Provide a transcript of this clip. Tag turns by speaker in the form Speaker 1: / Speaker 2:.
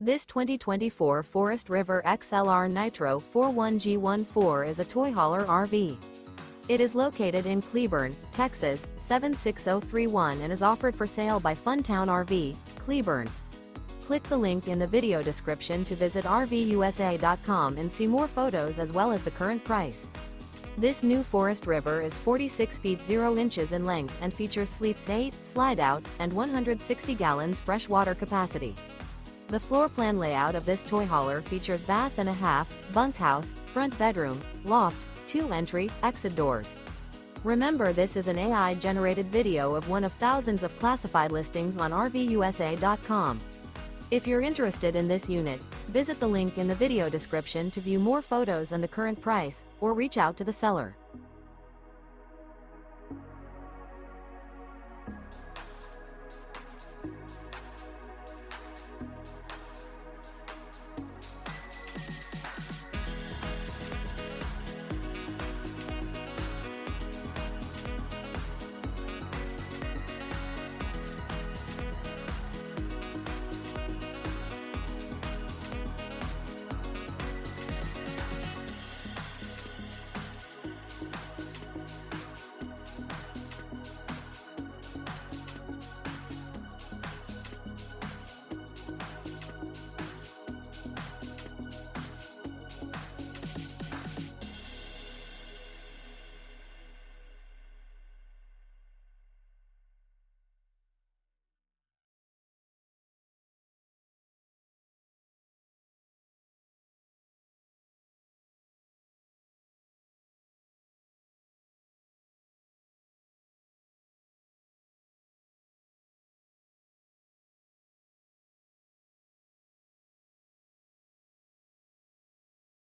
Speaker 1: This 2024 Forest River XLR Nitro 41G14 is a toy hauler RV. It is located in Cleburne, Texas, 76031 and is offered for sale by Funtown RV, Cleburne. Click the link in the video description to visit RVUSA.com and see more photos as well as the current price. This new Forest River is 46 feet 0 inches in length and features sleeps 8, slide-out, and 160 gallons fresh water capacity. The floor plan layout of this toy hauler features bath and a half, bunkhouse, front bedroom, loft, 2 entry, exit doors. Remember, this is an AI-generated video of one of thousands of classified listings on RVUSA.com. If you're interested in this unit, visit the link in the video description to view more photos and the current price, or reach out to the seller.